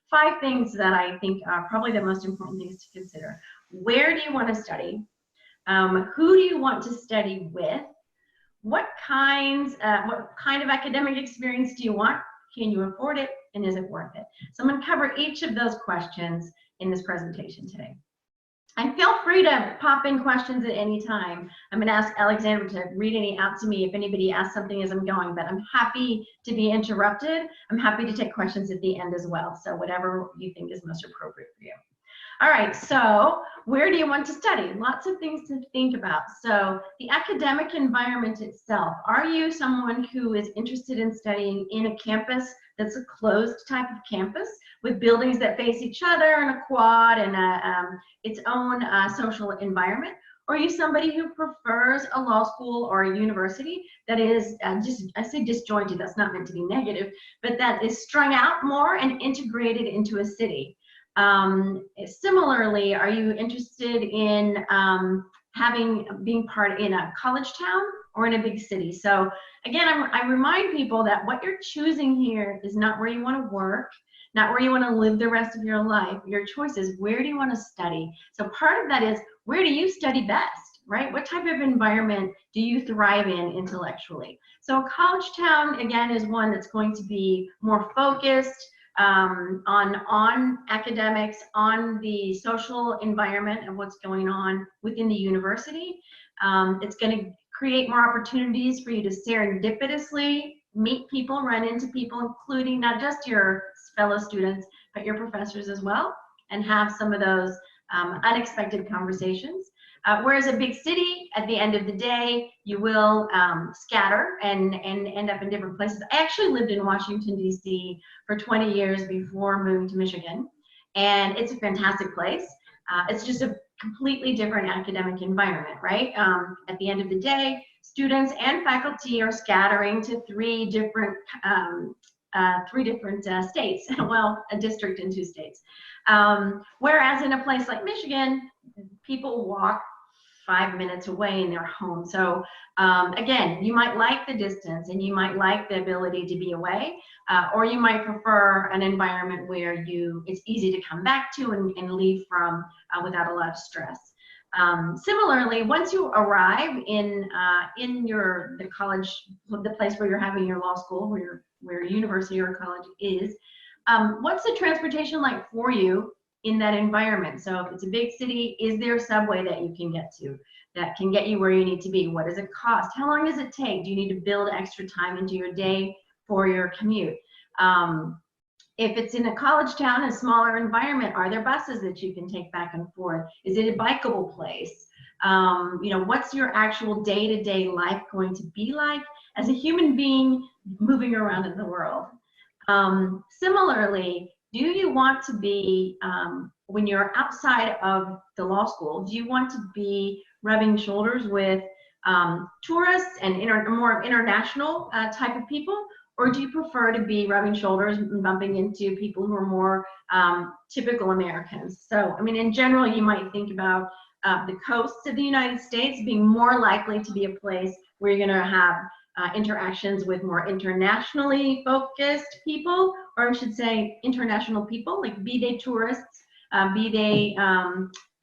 5 things that I think are probably the most important things to consider. Where do you want to study? Who do you want to study with? What kind of academic experience do you want? Can you afford it? And is it worth it? So I'm going to cover each of those questions in this presentation today. And feel free to pop in questions at any time. I'm going to ask Alexandra to read any out to me if anybody asks something as I'm going, but I'm happy to be interrupted. I'm happy to take questions at the end as well. So whatever you think is most appropriate for you. All right, so where do you want to study? Lots of things to think about. So the academic environment itself, are you someone who is interested in studying in a campus that's a closed type of campus with buildings that face each other and a quad and its own social environment? Or are you somebody who prefers a law school or a university that is I say disjointed, that's not meant to be negative, but that is strung out more and integrated into a city? Similarly, are you interested in being part in a college town or in a big city? So again, I remind people that what you're choosing here is not where you want to work, not where you want to live the rest of your life. Your choice is where do you want to study? So part of that is where do you study best, right? What type of environment do you thrive in intellectually? So a college town, again, is one that's going to be more focused on academics, on the social environment of what's going on within the university. It's going to create more opportunities for you to serendipitously meet people, run into people, including not just your fellow students, but your professors as well, and have some of those unexpected conversations. Whereas a big city, at the end of the day, you will scatter and end up in different places. I actually lived in Washington, D.C. for 20 years before moving to Michigan, and it's a fantastic place. It's just a completely different academic environment, right? At the end of the day, students and faculty are scattering to three different states, well, a district in 2 states. Whereas in a place like Michigan, people walk 5 minutes away in their home. So again, you might like the distance and you might like the ability to be away, or you might prefer an environment where it's easy to come back to and leave from without a lot of stress. Similarly, once you arrive in the college, the place where you're having your law school, where your university or college is, what's the transportation like for you in that environment? So if it's a big city, is there a subway that you can get to that can get you where you need to be? What does it cost? How long does it take? Do you need to build extra time into your day for your commute? If it's in a college town, a smaller environment, are there buses that you can take back and forth? Is it a bikeable place? What's your actual day-to-day life going to be like as a human being moving around in the world? Similarly, do you want to be, when you're outside of the law school, do you want to be rubbing shoulders with tourists and more international type of people? Or do you prefer to be rubbing shoulders and bumping into people who are more typical Americans? So, I mean, in general, you might think about the coasts of the United States being more likely to be a place where you're going to have interactions with more internationally focused people, or I should say international people, like be they tourists, be they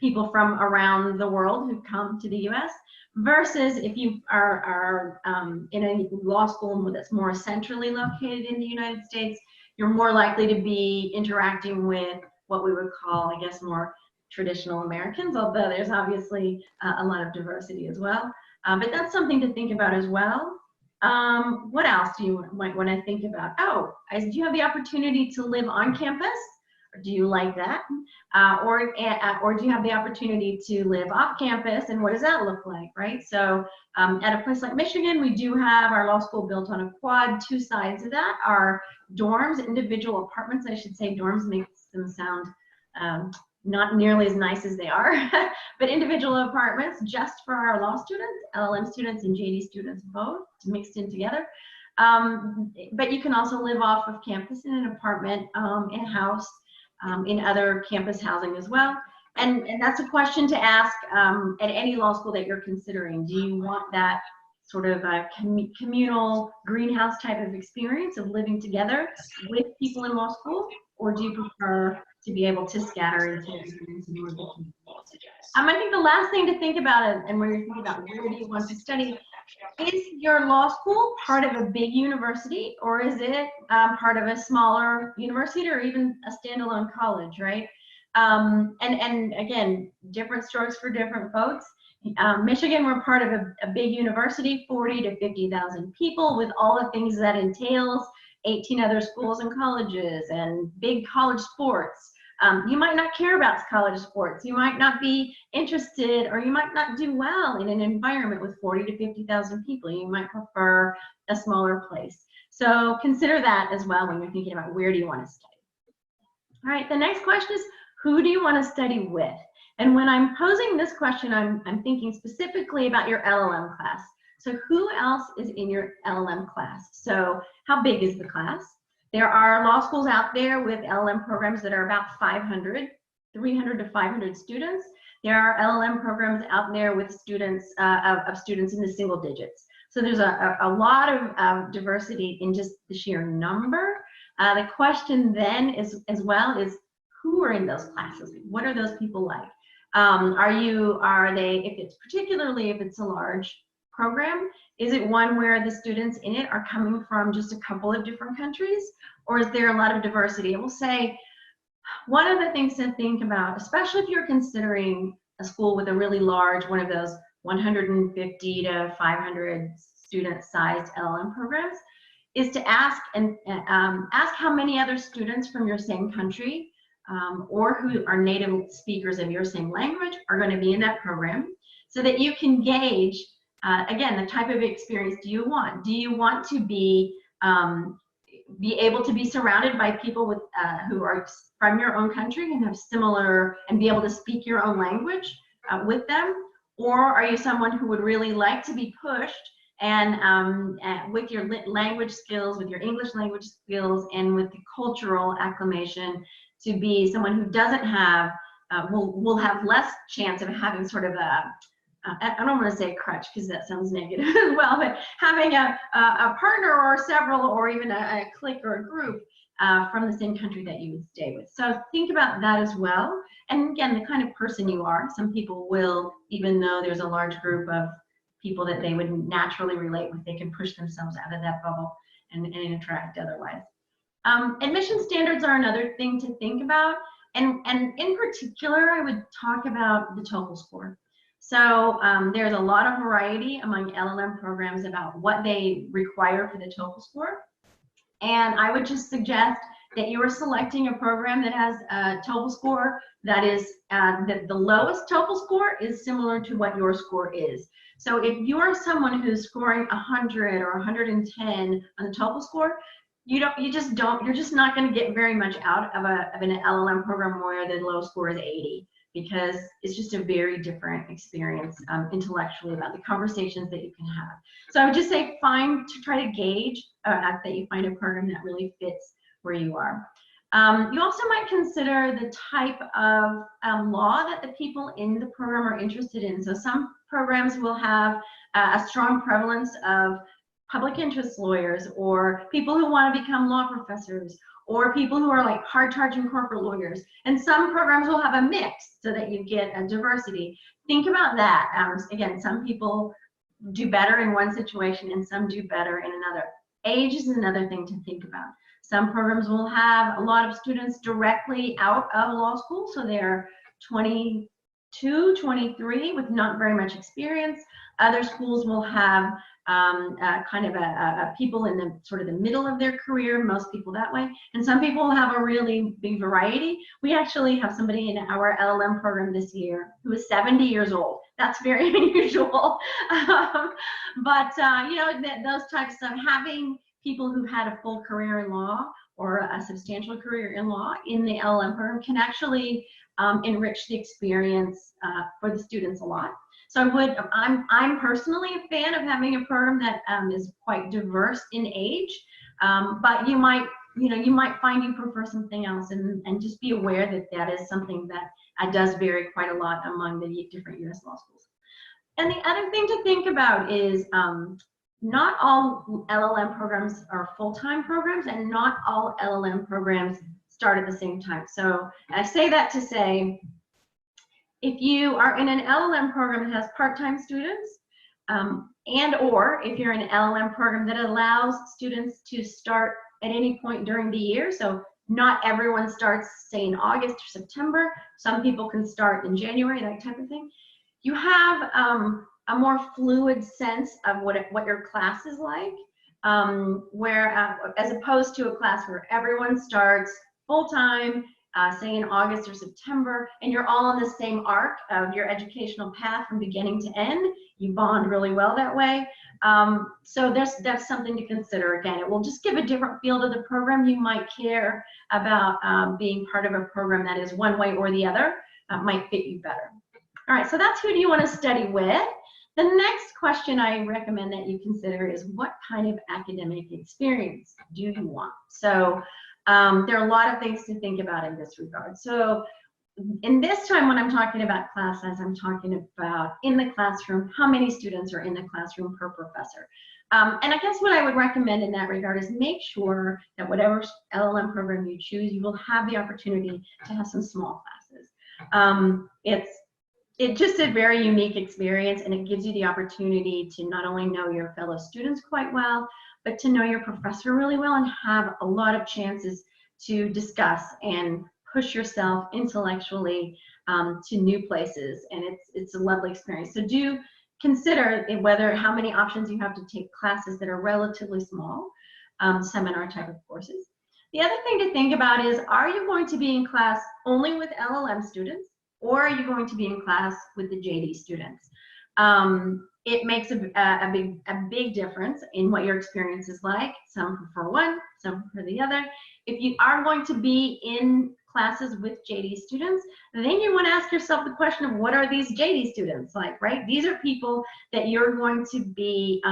people from around the world who come to the U.S., versus if you are in a law school that's more centrally located in the United States, you're more likely to be interacting with what we would call, I guess, more traditional Americans, although there's obviously a lot of diversity as well. But that's something to think about as well. What else do you might want to think about? Oh, do you have the opportunity to live on campus? Or do you like that? Or do you have the opportunity to live off campus, and what does that look like, right? So at a place like Michigan, we do have our law school built on a quad. 2 sides of that are dorms, individual apartments. I should say dorms makes them sound not nearly as nice as they are, but individual apartments just for our law students, LLM students and JD students both, mixed in together. But you can also live off of campus in an apartment, in a house, in other campus housing as well. And that's a question to ask at any law school that you're considering. Do you want that sort of a communal greenhouse type of experience of living together with people in law school? or do you prefer to be able to scatter into different universities? I think the last thing to think about, and when you're thinking about where do you want to study, is your law school part of a big university, or is it part of a smaller university, or even a standalone college, right? And again, different strokes for different folks. Michigan, we're part of a big university, 40 to 50,000 people, with all the things that entails, 18 other schools and colleges, and big college sports. You might not care about college sports. You might not be interested, or you might not do well in an environment with 40 to 50,000 people. You might prefer a smaller place. So consider that as well when you're thinking about where do you want to study. All right, the next question is, who do you want to study with? And when I'm posing this question, I'm thinking specifically about your LLM class. So who else is in your LLM class? So how big is the class? There are law schools out there with LLM programs that are about 300 to 500 students. There are LLM programs out there with students, of students in the single digits. So there's a lot of diversity in just the sheer number. The question then is, as well, is who are in those classes? What are those people like? Are they, if it's a large program, is it one where the students in it are coming from just a couple of different countries, or is there a lot of diversity? I will say, one of the things to think about, especially if you're considering a school with a really large, one of those 150 to 500 student sized LLM programs, is to ask how many other students from your same country or who are native speakers of your same language are going to be in that program, so that you can gauge, again, the type of experience do you want? Do you want to be able to be surrounded by people with who are from your own country and have similar, and be able to speak your own language with them? Or are you someone who would really like to be pushed and with your language skills, with your English language skills, and with the cultural acclimation, to be someone who doesn't have, will have less chance of having sort of a, I don't want to say a crutch because that sounds negative as well, but having a partner or several, or even a clique or a group from the same country that you would stay with. So think about that as well. And again, the kind of person you are. Some people will, even though there's a large group of people that they would naturally relate with, they can push themselves out of that bubble and interact otherwise. Admission standards are another thing to think about. And in particular, I would talk about the TOEFL score. So there's a lot of variety among LLM programs about what they require for the TOEFL score. And I would just suggest that you are selecting a program that has a TOEFL score that is, that the lowest TOEFL score is similar to what your score is. So if you are someone who's scoring 100 or 110 on the TOEFL score, you're just not going to get very much out of an LLM program where the low score is 80, because it's just a very different experience intellectually about the conversations that you can have. So I would just say try to gauge that you find a program that really fits where you are. You also might consider the type of law that the people in the program are interested in. So some programs will have a strong prevalence of public interest lawyers, or people who want to become law professors, or people who are like hard-charging corporate lawyers. And some programs will have a mix so that you get a diversity. Think about that. Again, some people do better in one situation and some do better in another. Age is another thing to think about. Some programs will have a lot of students directly out of law school, so they're 22, 23 with not very much experience. Other schools will have kind of a people in the sort of the middle of their career, most people that way, and some people have a really big variety. We actually have somebody in our LLM program this year who is 70 years old. That's very unusual. But you know, those types of having people who had a full career in law or a substantial career in law in the LLM program can actually enrich the experience for the students a lot. So I'm personally a fan of having a program that is quite diverse in age, but you might find you prefer something else, and just be aware that that is something that does vary quite a lot among the different U.S. law schools. And the other thing to think about is not all LLM programs are full-time programs, and not all LLM programs start at the same time. So I say that to say, if you are in an LLM program that has part-time students, and or if you're in an LLM program that allows students to start at any point during the year, so not everyone starts, say, in August or September. Some people can start in January, that type of thing. You have a more fluid sense of what your class is like, where as opposed to a class where everyone starts full-time, say in August or September, and you're all on the same arc of your educational path from beginning to end. You bond really well that way. So that's something to consider. Again, it will just give a different feel to the program. You might care about being part of a program that is one way or the other, might fit you better. All right, so that's who do you want to study with. The next question I recommend that you consider is, what kind of academic experience do you want? So there are a lot of things to think about in this regard. So in this time when I'm talking about class size, I'm talking about in the classroom, how many students are in the classroom per professor. And I guess what I would recommend in that regard is make sure that whatever LLM program you choose, you will have the opportunity to have some small classes. It's just a very unique experience, and it gives you the opportunity to not only know your fellow students quite well, but to know your professor really well and have a lot of chances to discuss and push yourself intellectually to new places, and it's a lovely experience. So do consider how many options you have to take classes that are relatively small, seminar type of courses. The other thing to think about is, are you going to be in class only with LLM students, or are you going to be in class with the JD students? It makes a big difference in what your experience is like. Some prefer one, some prefer the other. If you are going to be in classes with JD students, then you want to ask yourself the question of, what are these JD students like, right? These are people that you're going to be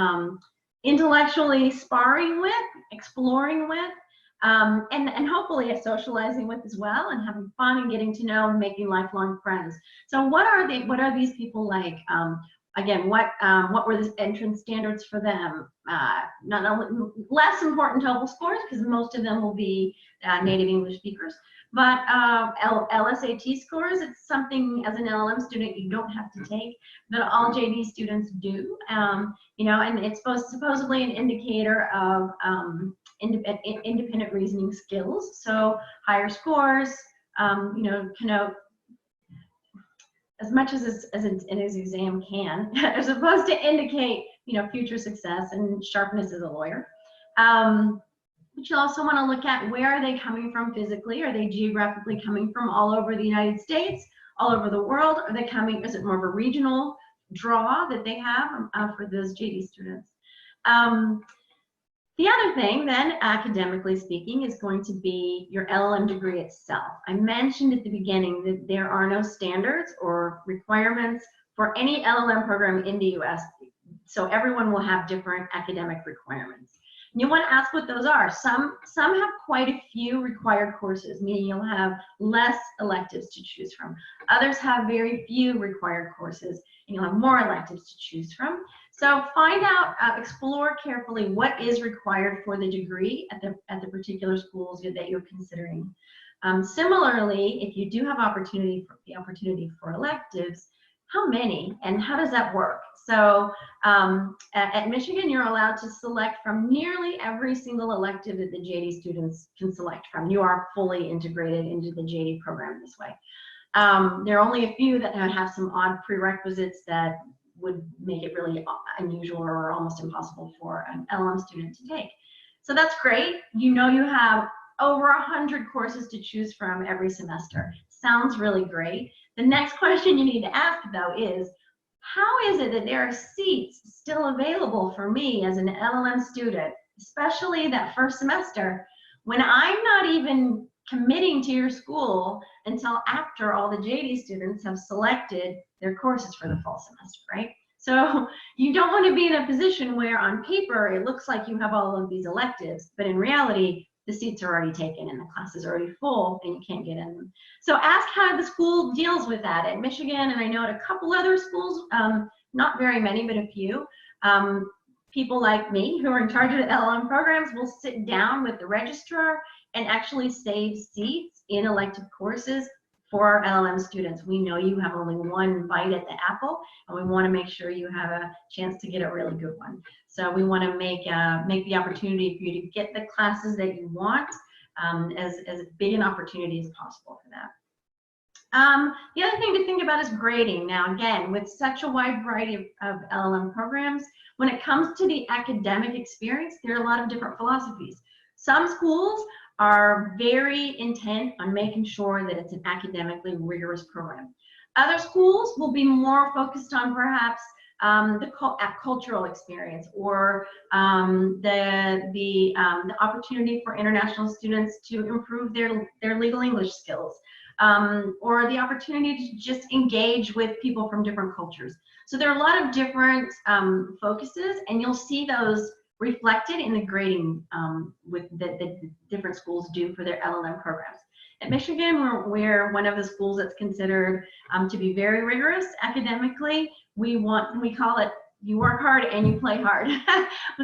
intellectually sparring with, exploring with, and hopefully socializing with as well, and having fun and getting to know and making lifelong friends. So what are these people like? Again, what were the entrance standards for them? Not only less important TOEFL scores, because most of them will be native English speakers, but LSAT scores. It's something as an LLM student you don't have to take, but all JD students do. You know, and it's supposedly an indicator of independent reasoning skills. So higher scores, you know, connote as much as an exam can, are supposed to indicate, you know, future success and sharpness as a lawyer. But you also want to look at, where are they coming from physically? Are they geographically coming from all over the United States, all over the world? Are they coming, is it more of a regional draw that they have for those JD students? The other thing then, academically speaking, is going to be your LLM degree itself. I mentioned at the beginning that there are no standards or requirements for any LLM program in the US, so everyone will have different academic requirements. And you want to ask what those are. Some have quite a few required courses, meaning you'll have less electives to choose from. Others have very few required courses, and you'll have more electives to choose from. So find out, explore carefully what is required for the degree at the particular schools that you're considering. Similarly, if you do have the opportunity for electives, how many and how does that work? So at Michigan, you're allowed to select from nearly every single elective that the JD students can select from. You are fully integrated into the JD program this way. There are only a few that have some odd prerequisites that would make it really unusual or almost impossible for an LLM student to take. So that's great. You know, you have over 100 courses to choose from every semester. Sounds really great. The next question you need to ask, though, is, how is it that there are seats still available for me as an LLM student, especially that first semester, when I'm not even committing to your school until after all the JD students have selected their courses for the fall semester, right? So you don't want to be in a position where on paper it looks like you have all of these electives, but in reality, the seats are already taken and the class is already full and you can't get in them. So ask how the school deals with that. At Michigan, and I know at a couple other schools, not very many, but a few, people like me who are in charge of the LLM programs will sit down with the registrar and actually save seats in elective courses for our LLM students. We know you have only one bite at the apple, and we want to make sure you have a chance to get a really good one. So we want to make the opportunity for you to get the classes that you want as big an opportunity as possible for that. The other thing to think about is grading. Now, again, with such a wide variety of LLM programs, when it comes to the academic experience, there are a lot of different philosophies. Some schools are very intent on making sure that it's an academically rigorous program. Other schools will be more focused on perhaps the cultural experience, or the opportunity for international students to improve their legal English skills, or the opportunity to just engage with people from different cultures. So there are a lot of different focuses, and you'll see those reflected in the grading with the different schools do for their LLM programs. At Michigan, we're one of the schools that's considered to be very rigorous academically. We call it, you work hard and you play hard.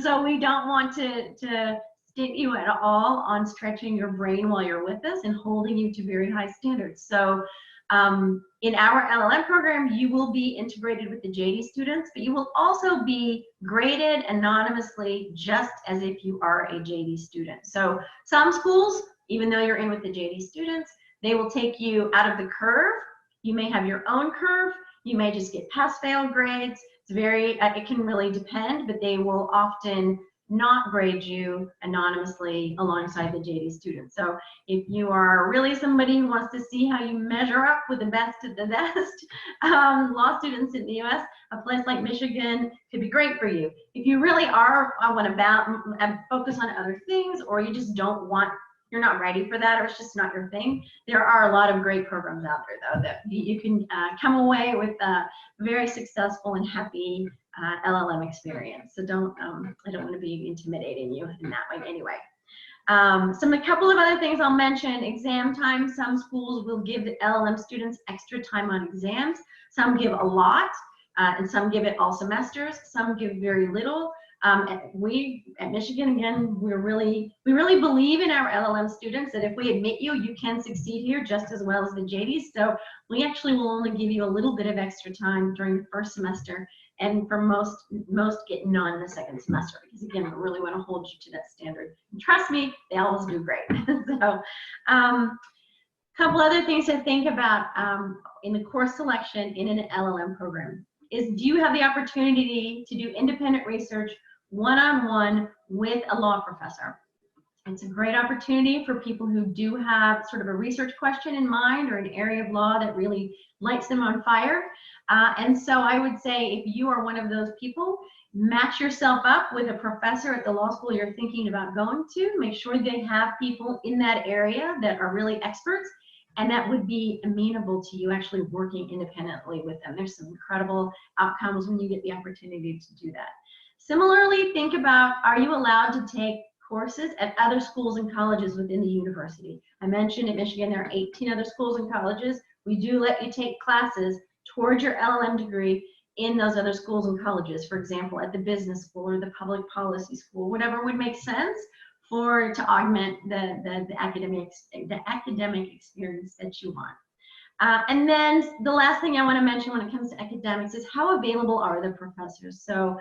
So we don't want to stint you at all on stretching your brain while you're with us and holding you to very high standards. So in our LLM program, you will be integrated with the JD students, but you will also be graded anonymously just as if you are a JD student. So some schools, even though you're in with the JD students, they will take you out of the curve. You may have your own curve. You may just get pass-fail grades. It's very, it can really depend, but they will often not grade you anonymously alongside the JD students. So if you are really somebody who wants to see how you measure up with the best of the best law students in the US, a place like Michigan could be great for you. If you really are, I want to focus on other things, or you just don't want, you're not ready for that, or it's just not your thing, there are a lot of great programs out there, though, that you can come away with a very successful and happy LLM experience. So I don't want to be intimidating you in that way anyway. A couple of other things I'll mention. Exam time. Some schools will give the LLM students extra time on exams. Some give a lot, and some give it all semesters. Some give very little. We at Michigan, again, we really believe in our LLM students, that if we admit you, you can succeed here just as well as the JDs. So we actually will only give you a little bit of extra time during the first semester, and for most get none the second semester, because again, we really want to hold you to that standard. And trust me, they always do great. So couple other things to think about in the course selection in an LLM program is, do you have the opportunity to do independent research one-on-one with a law professor? It's a great opportunity for people who do have sort of a research question in mind, or an area of law that really lights them on fire. And so I would say, if you are one of those people, match yourself up with a professor at the law school you're thinking about going to. Make sure they have people in that area that are really experts, and that would be amenable to you actually working independently with them. There's some incredible outcomes when you get the opportunity to do that. Similarly, think about, are you allowed to take courses at other schools and colleges within the university? I mentioned at Michigan there are 18 other schools and colleges. We do let you take classes towards your LLM degree in those other schools and colleges. For example, at the business school or the public policy school, whatever would make sense to augment the academic experience that you want. And then the last thing I want to mention when it comes to academics is, how available are the professors? So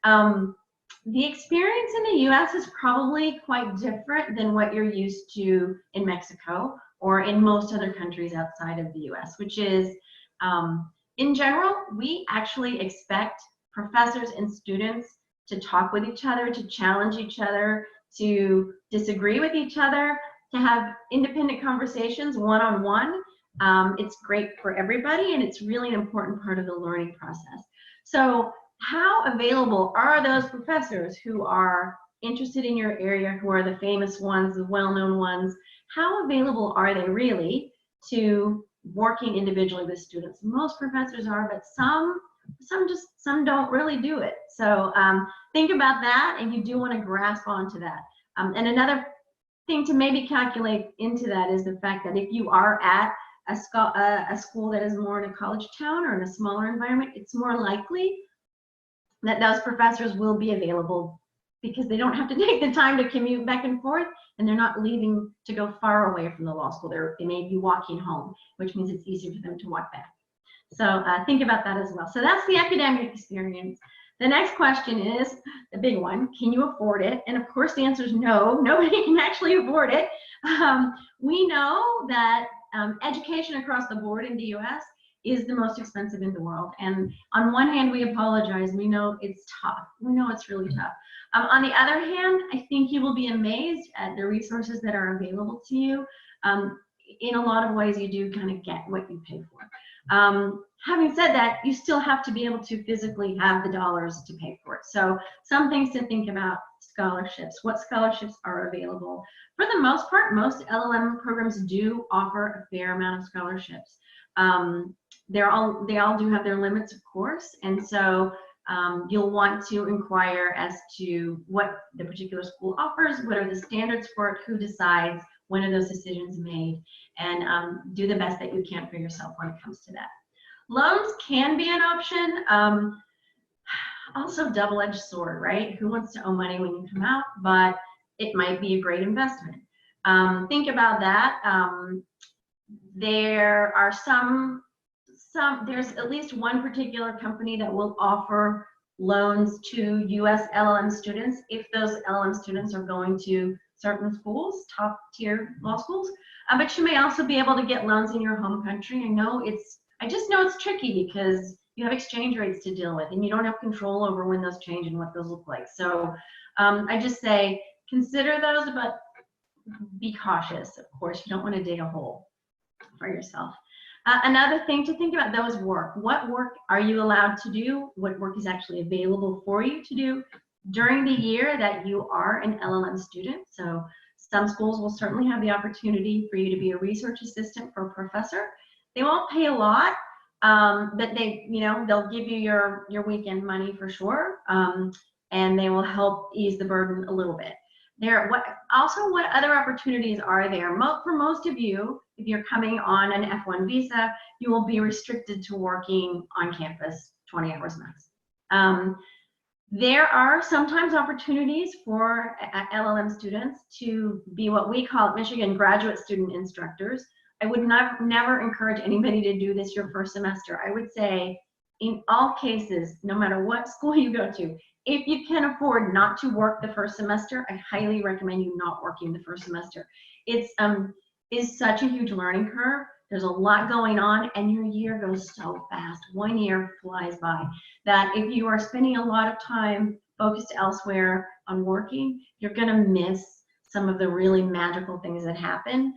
the experience in the US is probably quite different than what you're used to in Mexico or in most other countries outside of the US, which is, in general, we actually expect professors and students to talk with each other, to challenge each other, to disagree with each other, to have independent conversations one-on-one. It's great for everybody, and it's really an important part of the learning process. So how available are those professors who are interested in your area, who are the famous ones, the well-known ones? How available are they really to working individually with students? Most professors are, but some don't really do it. So think about that, and you do want to grasp onto that. And another thing to maybe calculate into that is the fact that if you are at a school that is more in a college town or in a smaller environment, it's more likely that those professors will be available because they don't have to take the time to commute back and forth, and they're not leaving to go far away from the law school. They may be walking home, which means it's easier for them to walk back. So think about that as well. So that's the academic experience. The next question is the big one: can you afford it? And of course, the answer is no. Nobody can actually afford it. We know that education across the board in the U.S. is the most expensive in the world. And on one hand, we apologize. We know it's tough. We know it's really tough. On the other hand, I think you will be amazed at the resources that are available to you. In a lot of ways, you do kind of get what you pay for. Having said that, you still have to be able to physically have the dollars to pay for it. So some things to think about: scholarships. What scholarships are available? For the most part, most LLM programs do offer a fair amount of scholarships. They all do have their limits, of course, and so you'll want to inquire as to what the particular school offers, what are the standards for it, who decides, when are those decisions made, and do the best that you can for yourself when it comes to that. Loans can be an option. Also, double-edged sword, right? Who wants to owe money when you come out? But it might be a great investment. Think about that. There are there's at least one particular company that will offer loans to US LLM students if those LLM students are going to certain schools, top tier law schools. But you may also be able to get loans in your home country. I just know it's tricky because you have exchange rates to deal with and you don't have control over when those change and what those look like. So I just say consider those, but be cautious. Of course, you don't want to dig a hole for yourself. Another thing to think about, though, is work. What work are you allowed to do? What work is actually available for you to do during the year that you are an LLM student? So some schools will certainly have the opportunity for you to be a research assistant for a professor. They won't pay a lot, but they'll give you your weekend money for sure, and they will help ease the burden a little bit. What other opportunities are there? For most of you, if you're coming on an F1 visa, you will be restricted to working on campus 20 hours max. There are sometimes opportunities for LLM students to be what we call at Michigan graduate student instructors. I would never encourage anybody to do this your first semester. I would say in all cases, no matter what school you go to, if you can afford not to work the first semester, I highly recommend you not working the first semester. It's such a huge learning curve. There's a lot going on and your year goes so fast. 1 year flies by that if you are spending a lot of time focused elsewhere on working, you're gonna miss some of the really magical things that happen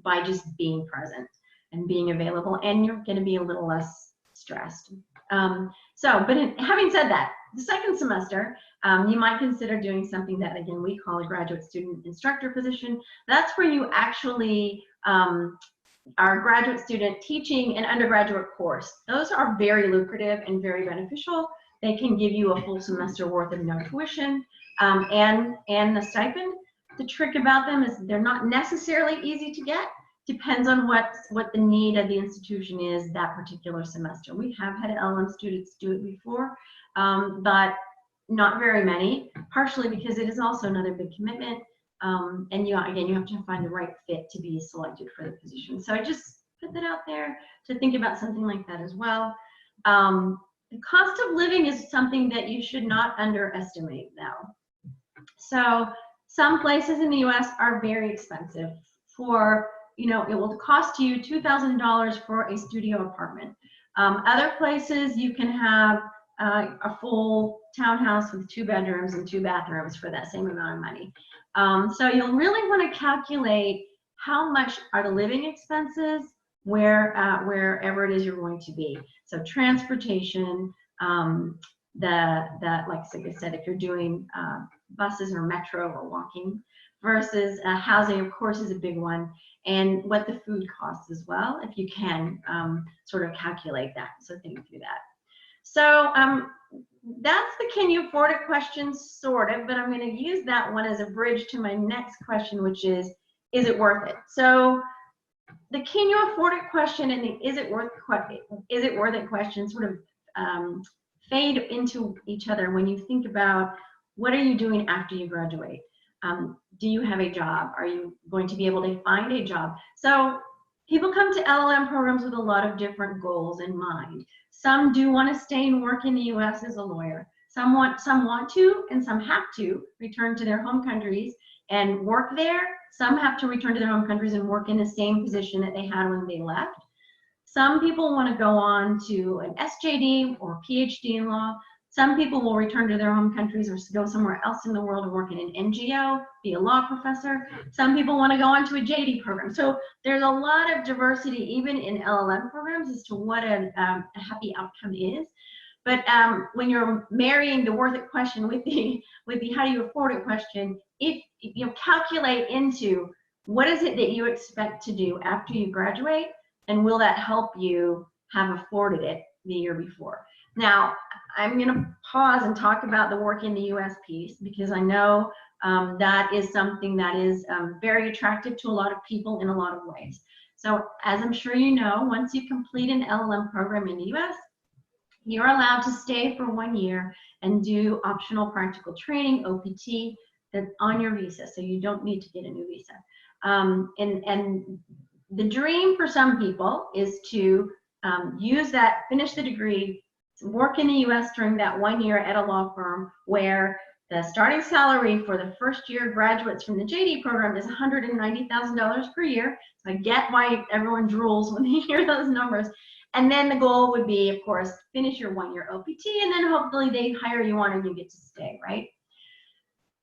by just being present and being available, and you're gonna be a little less stressed. But having said that, the second semester, you might consider doing something that, again, we call a graduate student instructor position. That's where you actually are a graduate student teaching an undergraduate course. Those are very lucrative and very beneficial. They can give you a full semester worth of no tuition and a stipend. The trick about them is they're not necessarily easy to get. Depends on what the need of the institution is that particular semester. We have had LLM students do it before, but not very many, partially because it is also another big commitment. And you have to find the right fit to be selected for the position. So I just put that out there to think about something like that as well. The cost of living is something that you should not underestimate now. So some places in the US are very expensive. It will cost you $2,000 for a studio apartment. Other places you can have a full townhouse with 2 bedrooms and 2 bathrooms for that same amount of money. So you'll really want to calculate how much are the living expenses wherever it is you're going to be. So transportation, like I said, if you're doing buses or metro or walking, versus housing, of course, is a big one, and what the food costs as well, if you can sort of calculate that. So think through that. So that's the can you afford it question, sort of, but I'm going to use that one as a bridge to my next question, which is it worth it? So the can you afford it question and the is it worth it question sort of fade into each other when you think about What are you doing after you graduate? Do you have a job? Are you going to be able to find a job? So people come to LLM programs with a lot of different goals in mind. Some do want to stay and work in the US as a lawyer. Some want to, and some have to return to their home countries and work there. Some have to return to their home countries and work in the same position that they had when they left. Some people want to go on to an SJD or PhD in law. Some people will return to their home countries or go somewhere else in the world and work in an NGO, be a law professor. Some people want to go on to a JD program. So there's a lot of diversity even in LLM programs as to what a happy outcome is. But when you're marrying the worth it question with the how do you afford it question, if you calculate into what is it that you expect to do after you graduate, and will that help you have afforded it the year before? Now, I'm going to pause and talk about the work in the US piece, because I know that is something that is very attractive to a lot of people in a lot of ways. So as I'm sure you know, once you complete an LLM program in the US, you're allowed to stay for 1 year and do optional practical training, OPT, that's on your visa, so you don't need to get a new visa. And the dream for some people is to use that, finish the degree, work in the US during that 1 year at a law firm where the starting salary for the first year graduates from the JD program is $190,000 per year. So I get why everyone drools when they hear those numbers. And then the goal would be, of course, finish your 1 year OPT, and then hopefully they hire you on and you get to stay, right?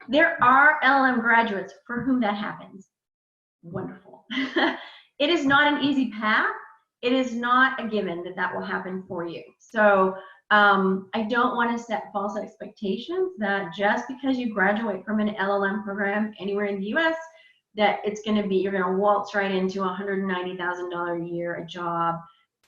There are LLM graduates for whom that happens. Wonderful. It is not an easy path. It is not a given that that will happen for you. So I don't want to set false expectations that just because you graduate from an LLM program anywhere in the US, that it's going to be, you're going to waltz right into $190,000 a year, a job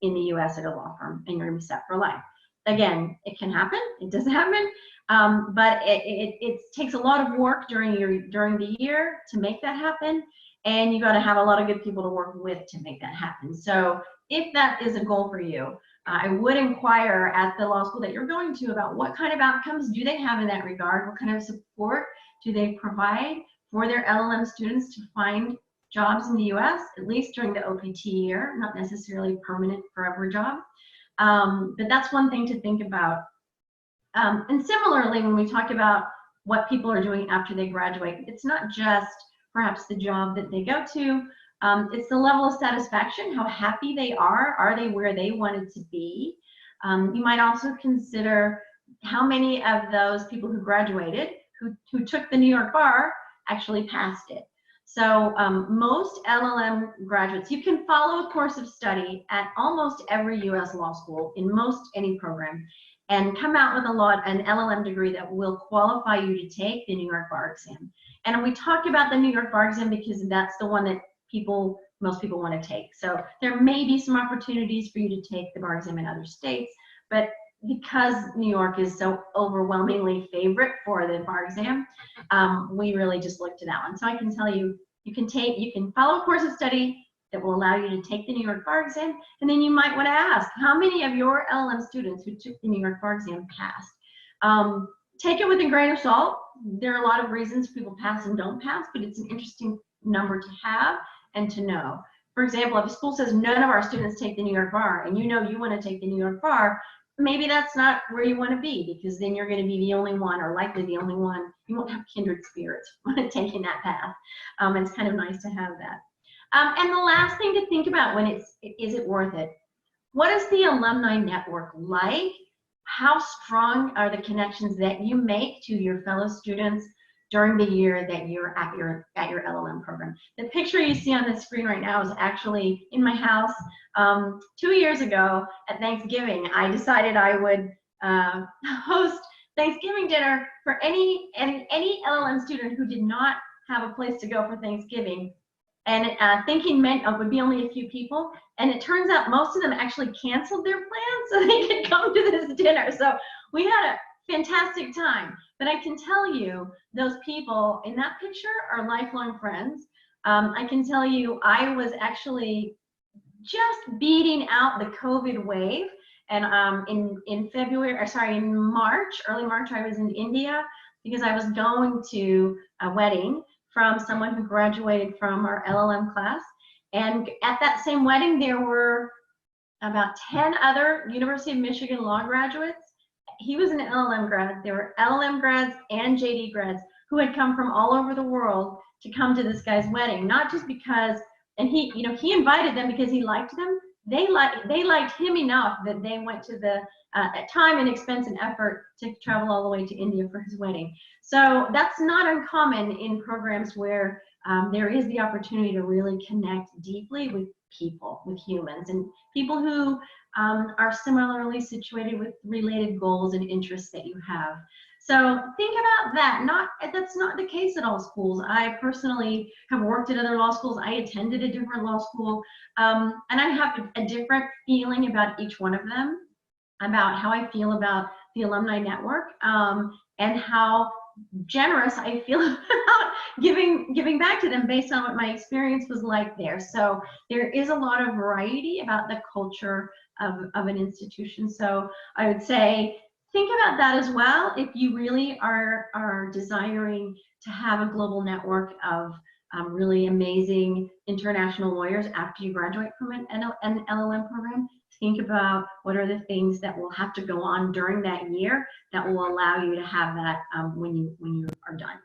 in the US at a law firm, and you're going to be set for life. Again, it can happen. It does happen. But it takes a lot of work during the year to make that happen. And you got to have a lot of good people to work with to make that happen. So if that is a goal for you, I would inquire at the law school that you're going to about what kind of outcomes do they have in that regard? What kind of support do they provide for their LLM students to find jobs in the US, at least during the OPT year, not necessarily permanent forever job. But that's one thing to think about. And similarly, when we talk about what people are doing after they graduate, it's not just perhaps the job that they go to, it's the level of satisfaction, how happy they are they where they wanted to be? You might also consider how many of those people who graduated, who took the New York bar, actually passed it. So most LLM graduates, you can follow a course of study at almost every US law school in most any program and come out with an LLM degree that will qualify you to take the New York bar exam. And we talk about the New York bar exam because that's the one that most people want to take. So there may be some opportunities for you to take the bar exam in other states, but because New York is so overwhelmingly favorite for the bar exam, we really just look to that one. So I can tell you, you can follow a course of study that will allow you to take the New York bar exam, and then you might want to ask, how many of your LLM students who took the New York bar exam passed? Take it with a grain of salt. There are a lot of reasons people pass and don't pass, but it's an interesting number to have and to know. For example, if a school says none of our students take the New York bar, and you know you want to take the New York bar, maybe that's not where you want to be, because then you're going to be the only one, or likely the only one. You won't have kindred spirits taking that path. It's kind of nice to have that. And the last thing to think about when is it worth it? What is the alumni network like? How strong are the connections that you make to your fellow students during the year that you're at your LLM program? The picture you see on the screen right now is actually in my house. 2 years ago at Thanksgiving, I decided I would host Thanksgiving dinner for any LLM student who did not have a place to go for Thanksgiving. And thinking meant it would be only a few people, and it turns out most of them actually canceled their plans so they could come to this dinner. So we had a fantastic time. But I can tell you, those people in that picture are lifelong friends. I can tell you, I was actually just beating out the COVID wave, and in March, early March, I was in India because I was going to a wedding from someone who graduated from our LLM class. And at that same wedding, there were about 10 other University of Michigan law graduates. He was an LLM grad. There were LLM grads and JD grads who had come from all over the world to come to this guy's wedding, not just because, and he invited them because he liked them. They liked him enough that they went to the time and expense and effort to travel all the way to India for his wedding. So that's not uncommon in programs where there is the opportunity to really connect deeply with people, with humans, and people who are similarly situated with related goals and interests that you have. So think about that. That's not the case at all schools. I personally have worked at other law schools. I attended a different law school, and I have a different feeling about each one of them, about how I feel about the alumni network, and how generous I feel about giving back to them based on what my experience was like there. So there is a lot of variety about the culture of an institution. So I would say think about that as well if you really are desiring to have a global network of really amazing international lawyers after you graduate from an LLM program. Think about what are the things that will have to go on during that year that will allow you to have that when you are done.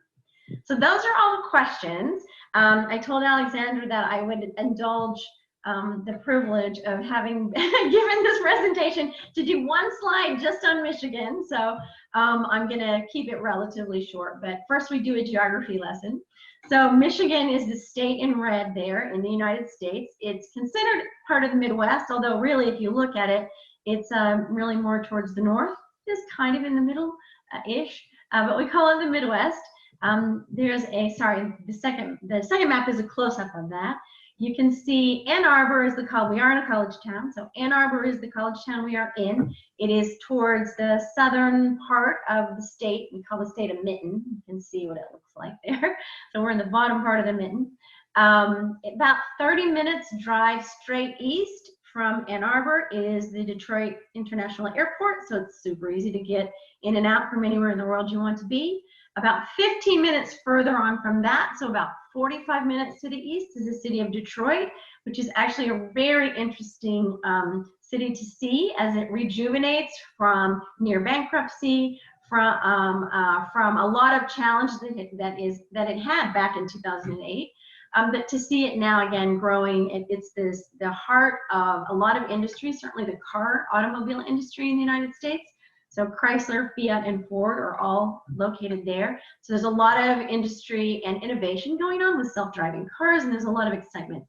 So those are all the questions. I told Alexandra that I would indulge the privilege of having given this presentation to do one slide just on Michigan. So I'm going to keep it relatively short, but first we do a geography lesson. So Michigan is the state in red there in the United States. It's considered part of the Midwest, although really if you look at it, it's really more towards the north. It's kind of in the middle-ish, but we call it the Midwest. There's a, sorry, the second map is a close-up of that. You can see Ann Arbor is we are in a college town, so Ann Arbor is the college town we are in. It is towards the southern part of the state. We call the state a mitten. You can see what it looks like there. So we're in the bottom part of the mitten. About 30 minutes drive straight east from Ann Arbor is the Detroit International Airport, so it's super easy to get in and out from anywhere in the world you want to be. About 15 minutes further on from that, so about 45 minutes to the east, is the city of Detroit, which is actually a very interesting city to see as it rejuvenates from near bankruptcy, from a lot of challenges that it had back in 2008. But to see it now again growing, it's the heart of a lot of industries, certainly the automobile industry in the United States. So Chrysler, Fiat, and Ford are all located there. So there's a lot of industry and innovation going on with self-driving cars, and there's a lot of excitement.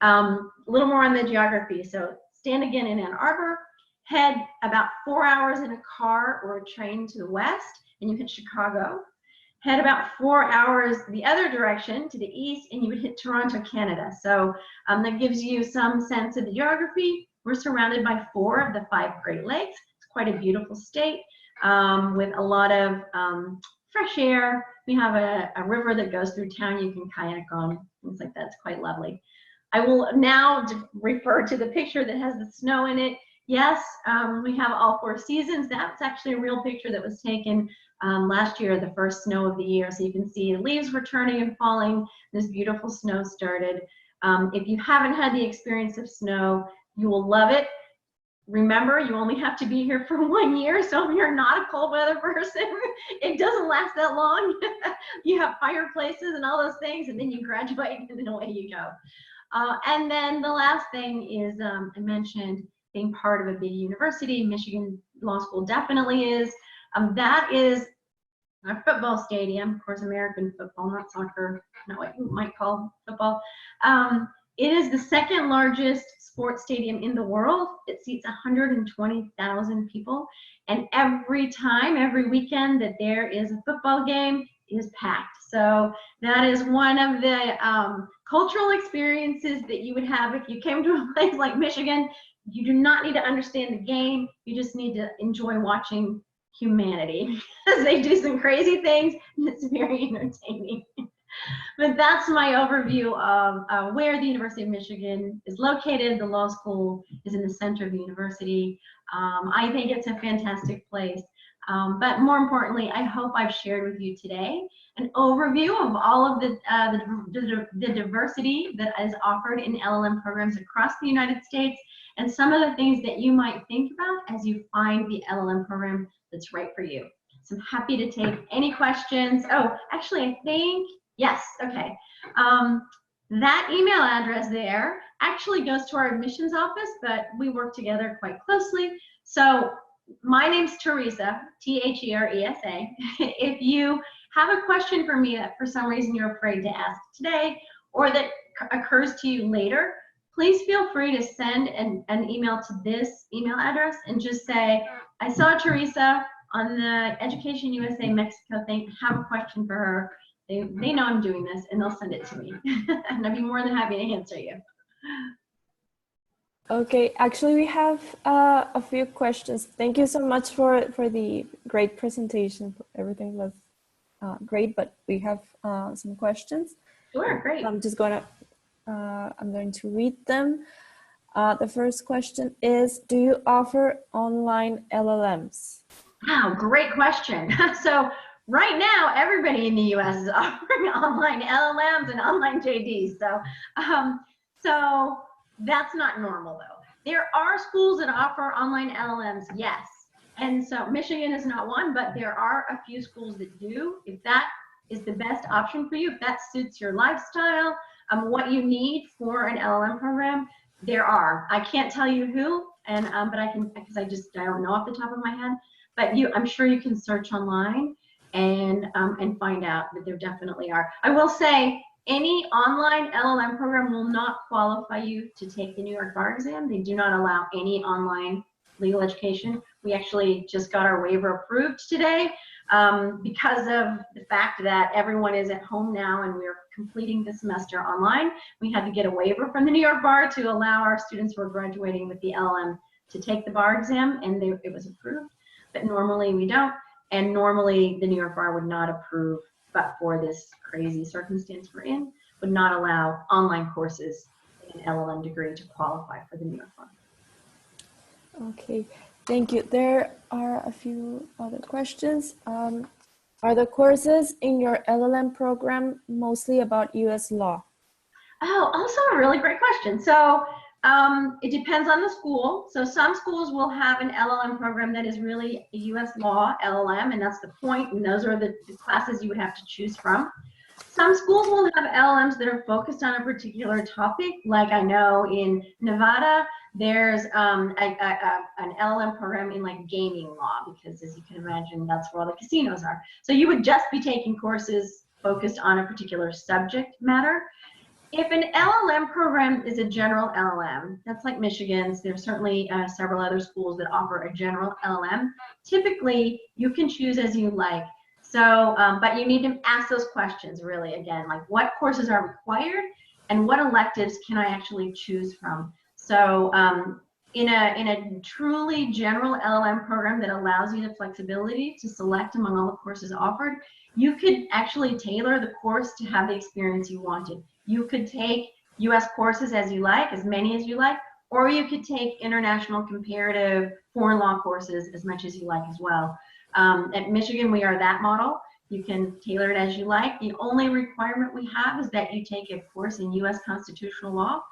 A little more on the geography. So stand again in Ann Arbor, head about 4 hours in a car or a train to the west, and you hit Chicago. Head about 4 hours the other direction to the east, and you would hit Toronto, Canada. So that gives you some sense of the geography. We're surrounded by 4 of the 5 Great Lakes. Quite a beautiful state with a lot of fresh air. We have a river that goes through town you can kayak on, things like that. It's quite lovely. I will now refer to the picture that has the snow in it. Yes, we have all 4 seasons. That's actually a real picture that was taken last year, the first snow of the year. So you can see the leaves were turning and falling. This beautiful snow started. If you haven't had the experience of snow, you will love it. Remember, you only have to be here for 1 year, so if you're not a cold weather person, it doesn't last that long. You have fireplaces and all those things, and then you graduate, and then away you go. And then the last thing is, I mentioned being part of a big university. Michigan Law School definitely is. That is a football stadium, of course, American football, not soccer, not what you might call football. It is the second largest sports stadium in the world. It seats 120,000 people. And every weekend that there is a football game, it is packed. So that is one of the cultural experiences that you would have if you came to a place like Michigan. You do not need to understand the game. You just need to enjoy watching humanity because they do some crazy things and it's very entertaining. But that's my overview of where the University of Michigan is located. The law school is in the center of the university. I think it's a fantastic place. But more importantly, I hope I've shared with you today an overview of all of the diversity that is offered in LLM programs across the United States, and some of the things that you might think about as you find the LLM program that's right for you. So I'm happy to take any questions. Oh, actually, I think, yes, okay. That email address there actually goes to our admissions office, but we work together quite closely. So my name's Theresa, T-H-E-R-E-S-A. If you have a question for me that for some reason you're afraid to ask today, or that occurs to you later, please feel free to send an email to this email address and just say, I saw Theresa on the Education USA Mexico thing, have a question for her. They know I'm doing this, and they'll send it to me. And I'd be more than happy to answer you. Okay, actually we have a few questions. Thank you so much for the great presentation. Everything was great, but we have some questions. Sure, great. I'm going to read them. The first question is, do you offer online LLMs? Wow, great question. So right now, everybody in the US is offering online LLMs and online JDs. So that's not normal though. There are schools that offer online LLMs, yes. And so Michigan is not one, but there are a few schools that do. If that is the best option for you, if that suits your lifestyle, what you need for an LLM program, there are. I can't tell you who, and but I can, because I don't know off the top of my head. But I'm sure you can search online and find out that there definitely are. I will say, any online LLM program will not qualify you to take the New York bar exam. They do not allow any online legal education. We actually just got our waiver approved today because of the fact that everyone is at home now and we're completing the semester online. We had to get a waiver from the New York bar to allow our students who are graduating with the LLM to take the bar exam, and it was approved. But normally we don't, and normally the New York bar would not approve, but for this crazy circumstance we're in, would not allow online courses in an LLM degree to qualify for the New York bar. Okay, thank you. There are a few other questions. Are the courses in your LLM program mostly about US law? Oh, also a really great question. So it depends on the school. So some schools will have an LLM program that is really a US law LLM, and that's the point, and those are the classes you would have to choose from. Some schools will have LLMs that are focused on a particular topic, like I know in Nevada, there's an LLM program in like gaming law, because as you can imagine, that's where all the casinos are. So you would just be taking courses focused on a particular subject matter. If an LLM program is a general LLM, that's like Michigan's, there's certainly several other schools that offer a general LLM. Typically, you can choose as you like. So, but you need to ask those questions really, again, like what courses are required and what electives can I actually choose from? So in a truly general LLM program that allows you the flexibility to select among all the courses offered, you could actually tailor the course to have the experience you wanted. You could take US courses as you like, as many as you like, or you could take international comparative foreign law courses as much as you like as well. At Michigan, we are that model. You can tailor it as you like. The only requirement we have is that you take a course in US constitutional law.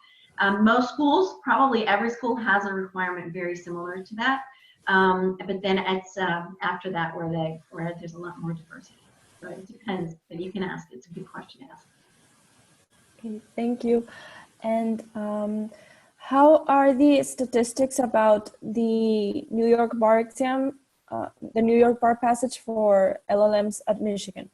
Most schools, probably every school, has a requirement very similar to that. But then it's after that where there's a lot more diversity. So it depends, but you can ask. It's a good question to ask. Okay, thank you. And how are the statistics about the New York bar exam, the New York bar passage for LLMs at Michigan?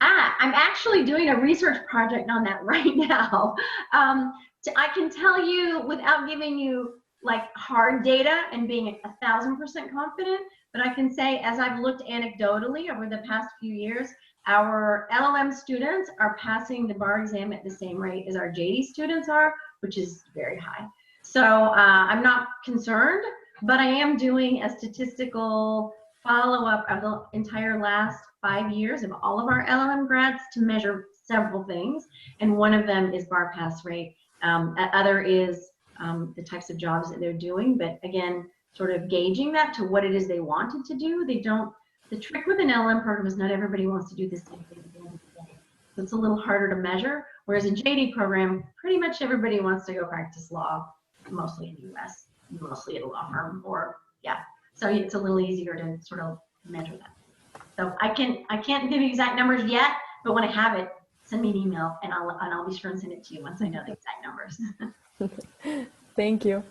I'm actually doing a research project on that right now. I can tell you without giving you like hard data and being 1,000% confident, but I can say as I've looked anecdotally over the past few years, our LLM students are passing the bar exam at the same rate as our JD students are, which is very high. So I'm not concerned, but I am doing a statistical follow-up of the entire last 5 years of all of our LLM grads to measure several things, and one of them is bar pass rate. Other is the types of jobs that they're doing, but again, sort of gauging that to what it is they wanted to do. They don't, the trick with an LLM program is not everybody wants to do the same thing at the end of the day. So it's a little harder to measure. Whereas a JD program, pretty much everybody wants to go practice law, mostly in the US, mostly at a law firm, or yeah. So it's a little easier to sort of measure that. So I can't give you exact numbers yet, but when I have it, send me an email and I'll be sure and send it to you once I know the exact numbers. Thank you.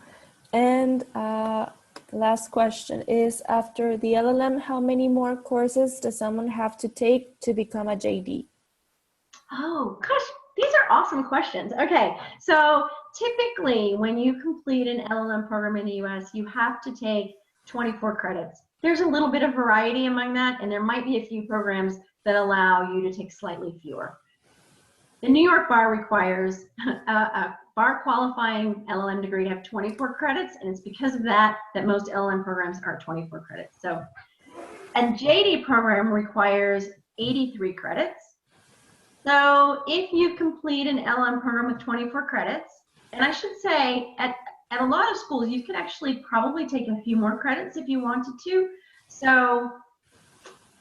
And last question is, after the LLM, how many more courses does someone have to take to become a JD? Oh, gosh, these are awesome questions. Okay, so typically when you complete an LLM program in the US, you have to take 24 credits. There's a little bit of variety among that, and there might be a few programs that allow you to take slightly fewer. The New York Bar requires a bar qualifying LLM degree to have 24 credits, and it's because of that that most LLM programs are 24 credits. So a JD program requires 83 credits. So if you complete an LLM program with 24 credits, and I should say at a lot of schools, you could actually probably take a few more credits if you wanted to. So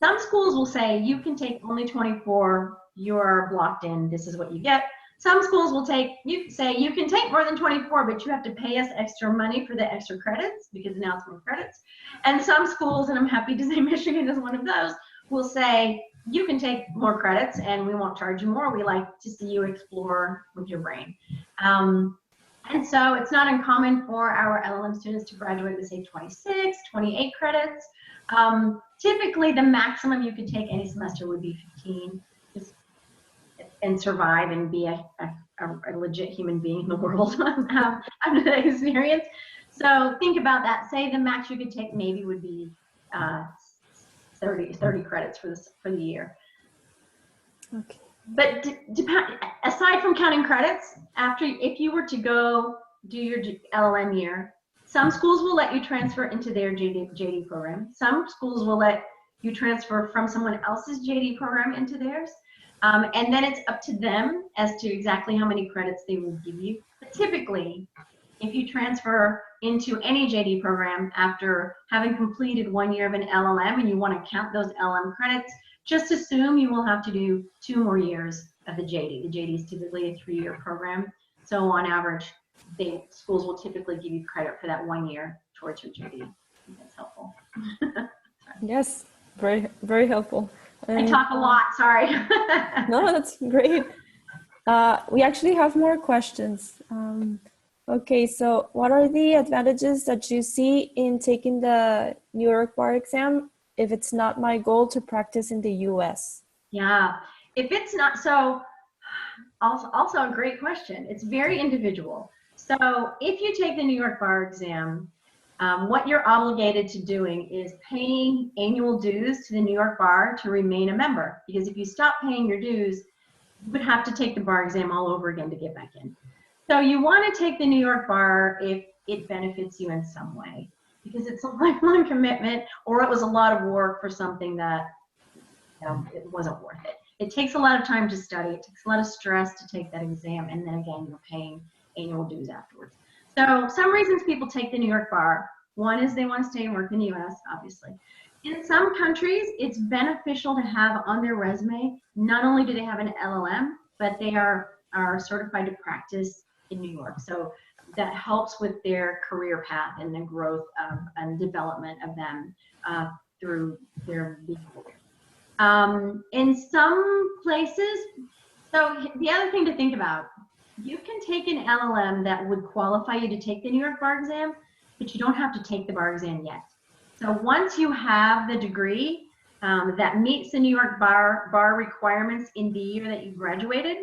some schools will say you can take only 24, you're blocked in, this is what you get. Some schools will say you can take more than 24, but you have to pay us extra money for the extra credits because now it's more credits. And some schools, and I'm happy to say Michigan is one of those, will say you can take more credits and we won't charge you more. We like to see you explore with your brain. And so it's not uncommon for our LLM students to graduate with, say, 26, 28 credits. Typically, the maximum you could take any semester would be 15 and survive and be a legit human being in the world after that experience. So think about that. Say the max you could take maybe would be 30 credits for the year. Okay. But aside from counting credits, if you were to go do your LLM year, some schools will let you transfer into their JD program. Some schools will let you transfer from someone else's JD program into theirs. And then it's up to them as to exactly how many credits they will give you. But typically, if you transfer into any JD program after having completed 1 year of an LLM and you want to count those LLM credits, just assume you will have to do 2 more years of the JD. The JD is typically a 3-year program. So on average, schools will typically give you credit for that 1 year towards your JD. I think that's helpful. Yes, very, very helpful. I talk a lot, sorry. No, that's great. We actually have more questions. Okay, so what are the advantages that you see in taking the New York bar exam if it's not my goal to practice in the US? Yeah, if it's not, so also a great question. It's very individual. So if you take the New York bar exam, what you're obligated to doing is paying annual dues to the New York bar to remain a member. Because if you stop paying your dues, you would have to take the bar exam all over again to get back in. So you want to take the New York bar if it benefits you in some way, because it's a lifelong commitment, or it was a lot of work for something that it wasn't worth it. It takes a lot of time to study. It takes a lot of stress to take that exam, and then again, you're paying annual dues afterwards. So some reasons people take the New York bar. One is they want to stay and work in the US, obviously. In some countries, it's beneficial to have on their resume, not only do they have an LLM, but they are certified to practice in New York. So that helps with their career path and the growth and development of them through their legal career. In some places, so the other thing to think about, you can take an LLM that would qualify you to take the New York bar exam, but you don't have to take the bar exam yet. So once you have the degree that meets the New York bar requirements in the year that you graduated,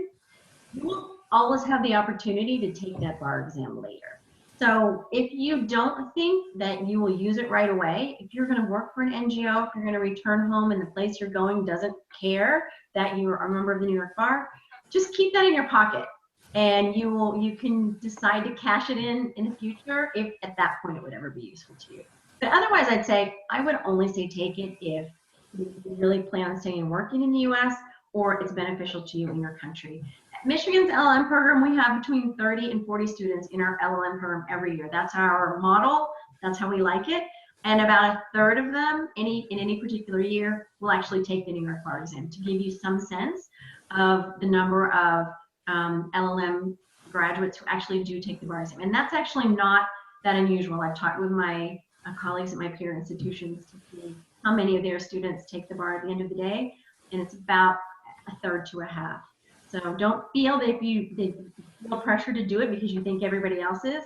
you will always have the opportunity to take that bar exam later. So if you don't think that you will use it right away, if you're going to work for an NGO, if you're going to return home and the place you're going doesn't care that you are a member of the New York bar, just keep that in your pocket. And you can decide to cash it in the future if at that point it would ever be useful to you. But otherwise, I'd say I would only say take it if you really plan on staying and working in the US or it's beneficial to you in your country. At Michigan's LLM program, we have between 30 and 40 students in our LLM program every year. That's our model. That's how we like it. And about a third of them, in any particular year, will actually take the New York bar exam to give you some sense of the number of LLM graduates who actually do take the bar exam. And that's actually not that unusual. I've talked with my colleagues at my peer institutions to see how many of their students take the bar at the end of the day, and it's about a third to a half. So don't feel that you feel pressure to do it because you think everybody else is.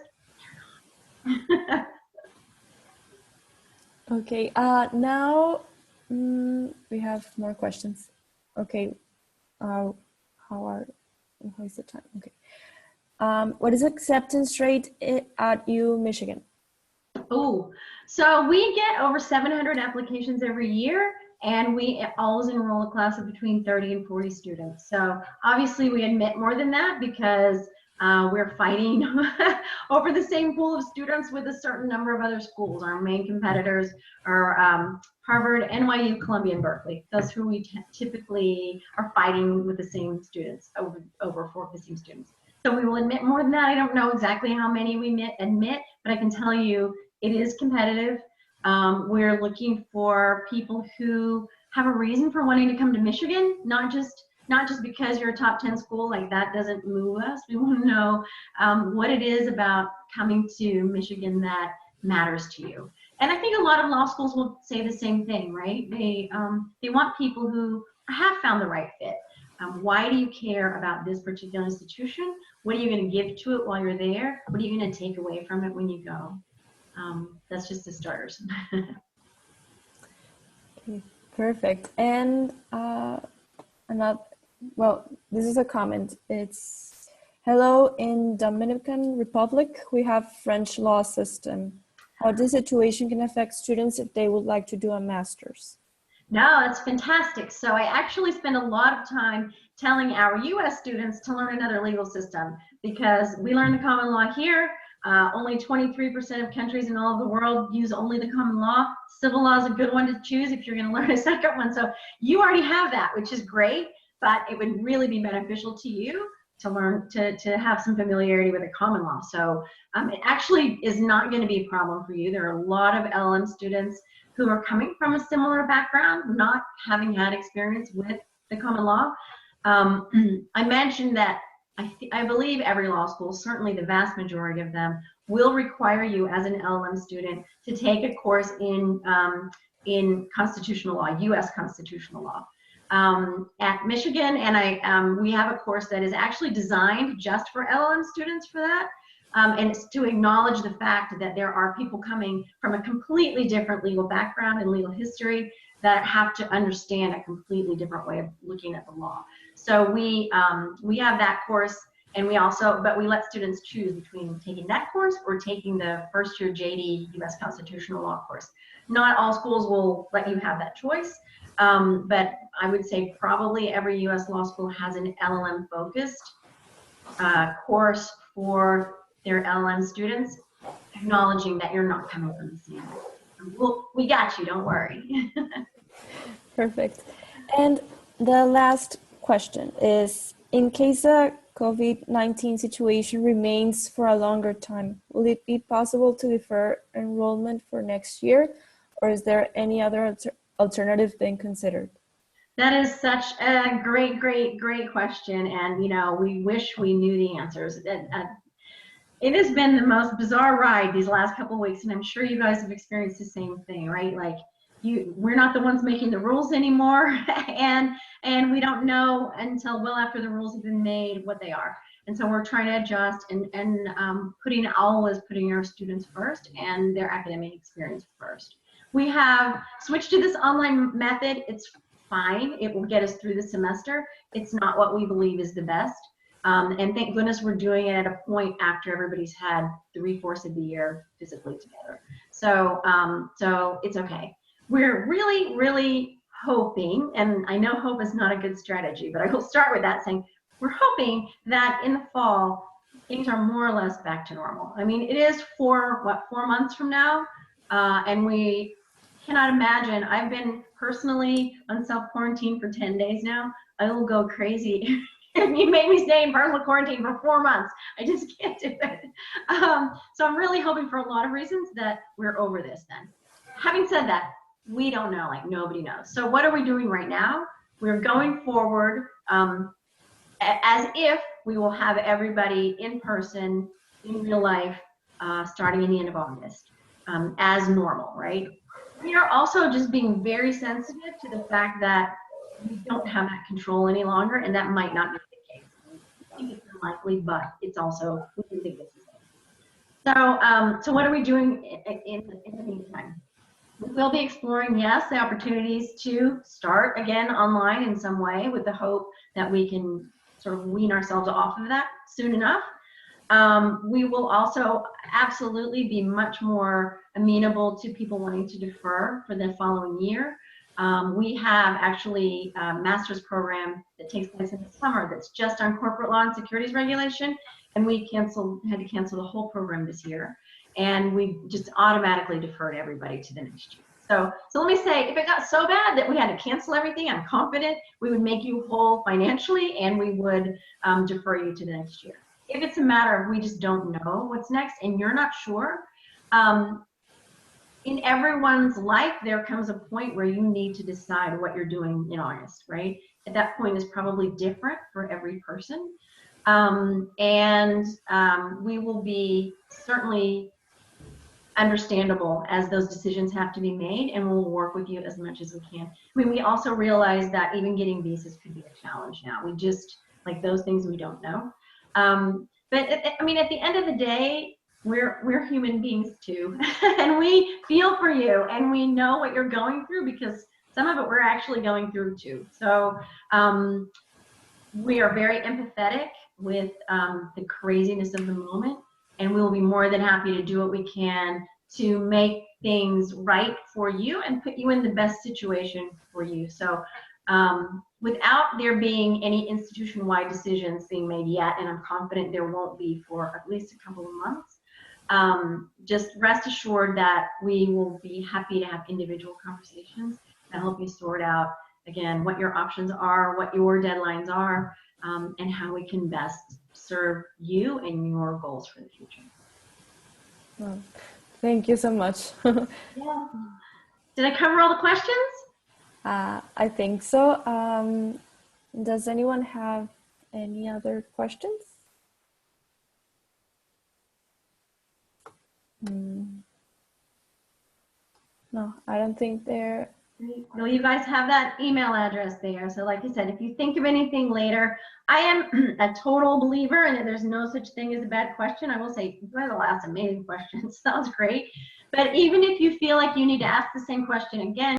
Okay, now we have more questions. Okay, how is the time? Okay. What is acceptance rate at U Michigan? Oh, so we get over 700 applications every year, and we always enroll a class of between 30 and 40 students. So obviously we admit more than that because we're fighting over the same pool of students with a certain number of other schools. Our main competitors are Harvard, NYU, Columbia, and Berkeley. Those who we typically are fighting with the same students, over 4 of the same students. So we will admit more than that. I don't know exactly how many we admit, but I can tell you it is competitive. We're looking for people who have a reason for wanting to come to Michigan, not just because you're a top 10 school. Like, that doesn't move us. We want to know what it is about coming to Michigan that matters to you. And I think a lot of law schools will say the same thing, right? They want people who have found the right fit. Why do you care about this particular institution? What are you going to give to it while you're there? What are you going to take away from it when you go? That's just the starters. Okay, perfect. And this is a comment. It's, hello, in Dominican Republic, we have French law system. How this situation can affect students if they would like to do a master's? No, it's fantastic. So I actually spend a lot of time telling our U.S. students to learn another legal system, because we learn the common law here. Only 23% of countries in all of the world use only the common law. Civil law is a good one to choose if you're going to learn a second one. So you already have that, which is great, but it would really be beneficial to you to learn to have some familiarity with the common law. So it actually is not going to be a problem for you. There are a lot of LLM students who are coming from a similar background, not having had experience with the common law. I mentioned that I believe every law school, certainly the vast majority of them, will require you as an LLM student to take a course in constitutional law, U.S. constitutional law. At Michigan, and we have a course that is actually designed just for LLM students for that. And it's to acknowledge the fact that there are people coming from a completely different legal background and legal history that have to understand a completely different way of looking at the law. So we have that course, and but we let students choose between taking that course or taking the first year JD U.S. constitutional law course. Not all schools will let you have that choice, but I would say probably every U.S. law school has an LLM focused course for their LLM students, acknowledging that you're not coming from the same. We got you, don't worry. Perfect. And the last question is, in case the COVID-19 situation remains for a longer time, will it be possible to defer enrollment for next year, or is there any other alternative being considered? That is such a great question, and we wish we knew the answers. It has been the most bizarre ride these last couple of weeks, and I'm sure you guys have experienced the same thing, right? Like, we're not the ones making the rules anymore, and we don't know until well after the rules have been made what they are. And so we're trying to adjust and putting our students first and their academic experience first. We have switched to this online method. It's fine. It will get us through the semester. It's not what we believe is the best. And thank goodness we're doing it at a point after everybody's had 3/4 of the year physically together. So it's okay. We're really hoping, and I know hope is not a good strategy, but I will start with that saying we're hoping that in the fall, things are more or less back to normal. I mean, it is 4 months from now, and we cannot imagine. I've been personally on self-quarantine for 10 days now. I will go crazy If you make me stay in personal quarantine for 4 months, I just can't do it. So I'm really hoping for a lot of reasons that we're over this then. Having said that, we don't know, like nobody knows. So what are we doing right now? We're going forward as if we will have everybody in person, in real life, starting in the end of August, as normal, right? We are also just being very sensitive to the fact that we don't have that control any longer, and that might not be the case. I think it's unlikely, but it's also, we can think this is it. So what are we doing in the meantime? We will be exploring, yes, the opportunities to start again online in some way, with the hope that we can sort of wean ourselves off of that soon enough. We will also absolutely be much more amenable to people wanting to defer for the following year. We have actually a master's program that takes place in the summer that's just on corporate law and securities regulation, and we had to cancel the whole program this year, and we just automatically deferred everybody to the next year. So let me say, if it got so bad that we had to cancel everything, I'm confident we would make you whole financially, and we would defer you to the next year. If it's a matter of we just don't know what's next and you're not sure, in everyone's life, there comes a point where you need to decide what you're doing in August, right? At that point is probably different for every person. We will be certainly understandable as those decisions have to be made, and we'll work with you as much as we can. I mean, we also realize that even getting visas could be a challenge now. We just, like those things we don't know. But I mean, at the end of the day, we're human beings too, and we feel for you, and we know what you're going through, because some of it we're actually going through too. So we are very empathetic with the craziness of the moment, and we will be more than happy to do what we can to make things right for you and put you in the best situation for you. So without there being any institution-wide decisions being made yet, and I'm confident there won't be for at least a couple of months, just rest assured that we will be happy to have individual conversations and help you sort out, again, what your options are, what your deadlines are, and how we can best serve you and your goals for the future. Well, thank you so much. Yeah. Did I cover all the questions? I think so. Does anyone have any other questions? No, I don't think there. Well, you guys have that email address there. So like I said, if you think of anything later, I am a total believer in that there's no such thing as a bad question. I will say, you guys all asked amazing questions. That was great. But even if you feel like you need to ask the same question again,